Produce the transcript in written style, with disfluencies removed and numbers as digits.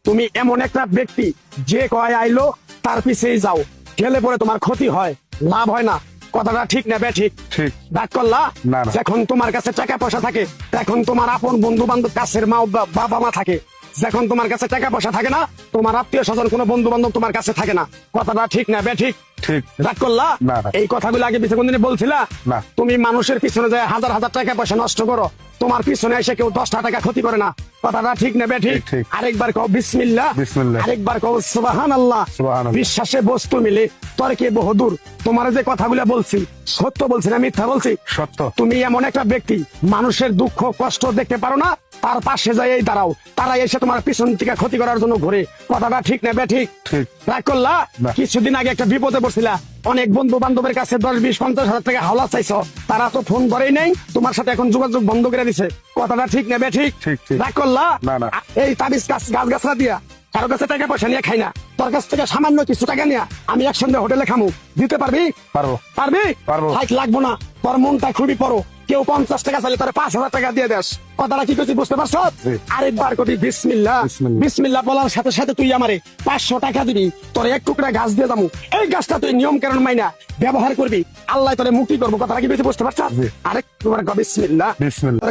তুমি এমন একটা ব্যক্তি যে কয় আইলো তার পিছেই যাও, গেলে পরে তোমার ক্ষতি হয়, লাভ হয় না। কথাটা ঠিক না ঠিক? ঠিক। ডাক করলা না, না। যখন তোমার কাছে টাকা পয়সা থাকে তখন তোমার আপন বন্ধু বান্ধব, কাছের মা বাবা মা থাকে। যখন তোমার কাছে টাকা পয়সা থাকে না, তোমার আত্মীয় স্বজন কোনো বন্ধু বান্ধব তোমার কাছে থাকে না। কথাটা ঠিক না ঠিক? ঠিক। রাগ করলা? না, না। এই কথাগুলো আগে পিছনে কোনদিন বলছিলা? না। তুমি মানুষের পিছনে যায় হাজার হাজার টাকা পয়সা নষ্ট করো, তোমার পিছনে এসে কেউ 10টা টাকা ক্ষতি করে না। কথাটা ঠিক না ঠিক? ঠিক। আরেকবার কও বিসমিল্লাহ, বিসমিল্লাহ। আরেকবার কও সুবহানাল্লাহ। সুবহানাল্লাহ। বিশ্বাসে বস্তু মিলে তর্কে বহুদূর। তোমার যে কথাগুলো বলছি সত্য বলছি না মিথ্যা বলছি? সত্য। তুমি এমন একটা ব্যক্তি মানুষের দুঃখ কষ্ট দেখতে পারো না, তার পাশে যাই দাঁড়াও, তারা এসে তোমার পিছন থেকে ক্ষতি করার জন্য ঘুরে। কথাটা ঠিক না ঠিক? ঠিক। রাগ করলা? না। কিছুদিন আগে একটা বিপদে পড়ছিলা, অনেক বন্ধু বান্ধবের কাছে 10, 20, 50 হাজার টাকা হাওলা চাইছো, তারা তো ফোন করেই নেই, তোমার সাথে এখন যোগাযোগ বন্ধ করে দিছে। কথাটা ঠিক না ঠিক? ঠিক, ঠিক। রাগ করলা? না, না। এই তাবিজ গাছ গাছরা দিয়া কারো কাছে টাকা পয়সা নিয়ে খাই না, তোর কাছ থেকে সামান্য কিছু টাকা নিয়ে আমি একসঙ্গে হোটেলে খামু, দিতে পারবি? পারবো। পারবি? পারবো। হাইট লাগবো না, তোর মনটা খুবই বড়। কেউ 50 টাকা চাইলে তোর 5,000 টাকা দিয়ে দেস। কথাটা কি করছি বুঝতে পারছ? জি। আরেকবার কবি বিসমিল্লাহ। বিসমিল্লাহ। বিসমিল্লাহ বলার সাথে সাথে তুই আমারে 500 টাকা দিবি, তোর এক টুকরা গাছ দিয়ে যাবো। এই গাছটা তুই নিয়ম কারণ মাইনা ব্যবহার করবি, আল্লাহ তোরে মুক্তি করবো। কথাটা কি বুঝতে পারছ? জি। আরেকবার কবি বিসমিল্লাহ। বিসমিল্লাহ।